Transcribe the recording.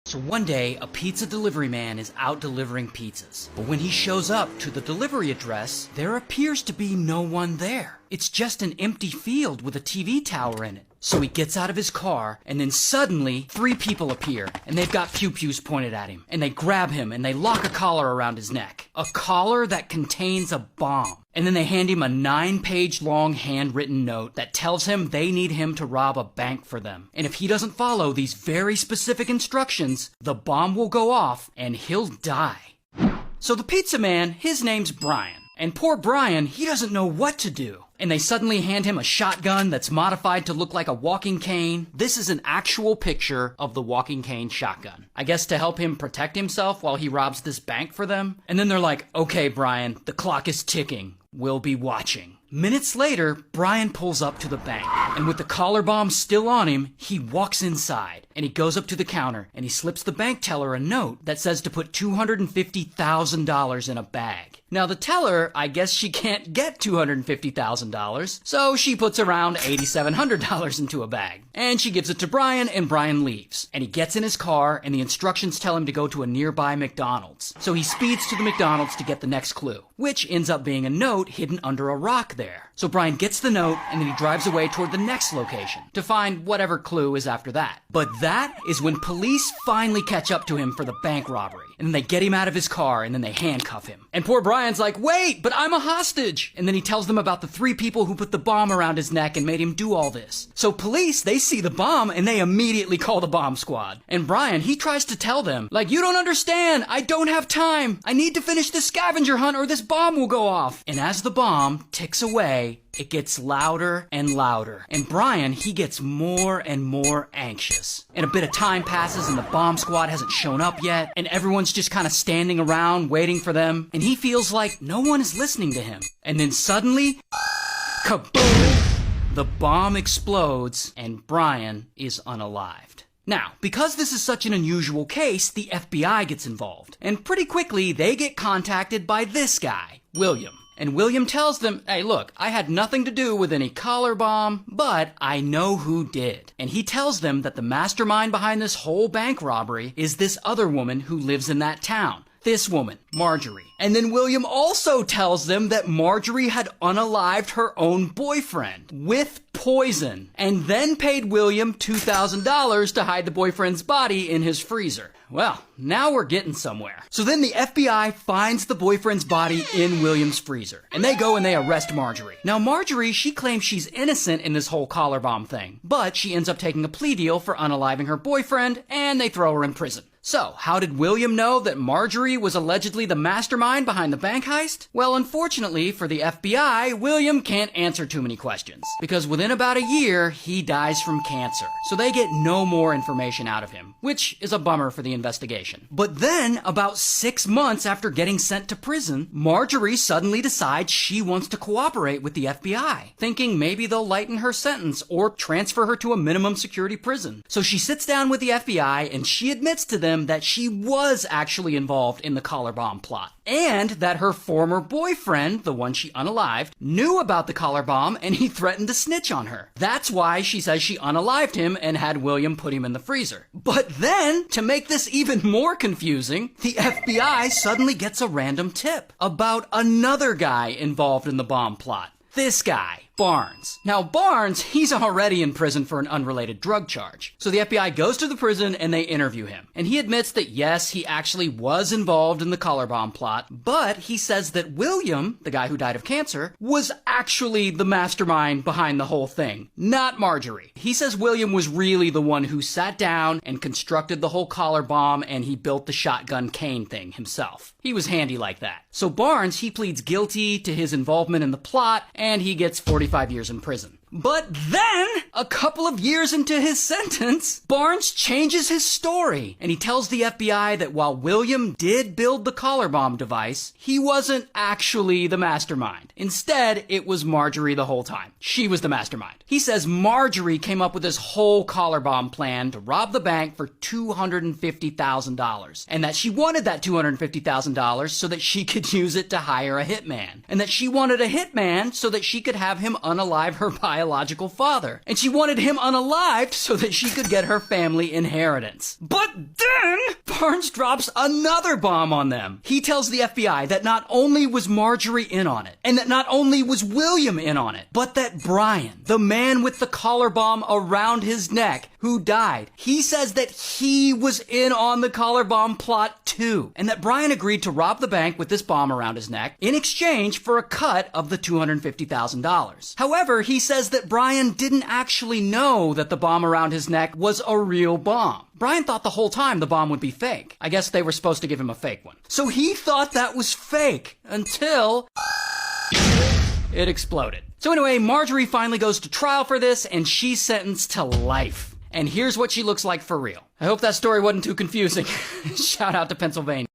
So one day, a pizza delivery man is out delivering pizzas. But when he shows up to the delivery address, there appears to be no one there. It's just an empty field with a TV tower in it. So he gets out of his car, and then suddenly, 3 people appear, and they've got pew-pews pointed at him. And they grab him, and they lock a collar around his neck. A collar that contains a bomb. And then they hand him a 9-page long handwritten note that tells him they need him to rob a bank for them. And if he doesn't follow these very specific instructions, the bomb will go off, and he'll die. So the pizza man, his name's Brian. And poor Brian, he doesn't know what to do. And they suddenly hand him a shotgun that's modified to look like a walking cane. This is an actual picture of the walking cane shotgun. I guess to help him protect himself while he robs this bank for them. And then they're like, okay, Brian, the clock is ticking. We'll be watching. Minutes later, Brian pulls up to the bank, and with the collar bomb still on him, he walks inside, and he goes up to the counter, and he slips the bank teller a note that says to put $250,000 in a bag. Now the teller, I guess she can't get $250,000, so she puts around $8,700 into a bag. And she gives it to Brian, and Brian leaves. And he gets in his car, and the instructions tell him to go to a nearby McDonald's. So he speeds to the McDonald's to get the next clue, which ends up being a note hidden under a rock there. So Brian gets the note, and then he drives away toward the next location to find whatever clue is after that. But that is when police finally catch up to him for the bank robbery. And then they get him out of his car, and then they handcuff him. And poor Brian's like, wait, but I'm a hostage! And then he tells them about the 3 people who put the bomb around his neck and made him do all this. So police, they see the bomb, and they immediately call the bomb squad. And Brian, he tries to tell them, like, you don't understand! I don't have time! I need to finish this scavenger hunt or this bomb will go off! And as the bomb ticks away, it gets louder and louder. And Brian, he gets more and more anxious. And a bit of time passes and the bomb squad hasn't shown up yet. And everyone's just kind of standing around waiting for them. And he feels like no one is listening to him. And then suddenly, kaboom! The bomb explodes and Brian is unalived. Now, because this is such an unusual case, the FBI gets involved. And pretty quickly, they get contacted by this guy, William. And William tells them, hey, look, I had nothing to do with any collar bomb, but I know who did. And he tells them that the mastermind behind this whole bank robbery is this other woman who lives in that town. This woman, Marjorie. And then William also tells them that Marjorie had unalived her own boyfriend with poison, and then paid William $2,000 to hide the boyfriend's body in his freezer. Well, now we're getting somewhere. So then the FBI finds the boyfriend's body in William's freezer, and they go and they arrest Marjorie. Now Marjorie, she claims she's innocent in this whole collar bomb thing, but she ends up taking a plea deal for unaliving her boyfriend, and they throw her in prison. So, how did William know that Marjorie was allegedly the mastermind behind the bank heist? Well, unfortunately for the FBI, William can't answer too many questions, because within about a year, he dies from cancer. So they get no more information out of him, which is a bummer for the investigation. But then, about 6 months after getting sent to prison, Marjorie suddenly decides she wants to cooperate with the FBI, thinking maybe they'll lighten her sentence or transfer her to a minimum security prison. So she sits down with the FBI and she admits to them that she was actually involved in the collar bomb plot, and that her former boyfriend, the one she unalived, knew about the collar bomb and he threatened to snitch on her. That's why she says she unalived him and had William put him in the freezer. But then, to make this even more confusing, the FBI suddenly gets a random tip about another guy involved in the bomb plot. This guy, Barnes. Now Barnes, he's already in prison for an unrelated drug charge. So the FBI goes to the prison and they interview him. And he admits that yes, he actually was involved in the collar bomb plot, but he says that William, the guy who died of cancer, was actually the mastermind behind the whole thing, not Marjorie. He says William was really the one who sat down and constructed the whole collar bomb, and he built the shotgun cane thing himself. He was handy like that. So Barnes, he pleads guilty to his involvement in the plot, and he gets 45 years in prison. But then, a couple of years into his sentence, Barnes changes his story, and he tells the FBI that while William did build the collar bomb device, he wasn't actually the mastermind. Instead, it was Marjorie the whole time. She was the mastermind. He says Marjorie came up with this whole collar bomb plan to rob the bank for $250,000, and that she wanted that $250,000 so that she could use it to hire a hitman, and that she wanted a hitman so that she could have him unalive her body biological father, and she wanted him unalived so that she could get her family inheritance. But then, Barnes drops another bomb on them. He tells the FBI that not only was Marjorie in on it, and that not only was William in on it, but that Brian, the man with the collar bomb around his neck, who died, he says that he was in on the collar bomb plot too, and that Brian agreed to rob the bank with this bomb around his neck in exchange for a cut of the $250,000. However, he says that Brian didn't actually know that the bomb around his neck was a real bomb. Brian thought the whole time the bomb would be fake. I guess they were supposed to give him a fake one. So he thought that was fake until it exploded. So anyway, Marjorie finally goes to trial for this, and she's sentenced to life. And here's what she looks like for real. I hope that story wasn't too confusing. Shout out to Pennsylvania.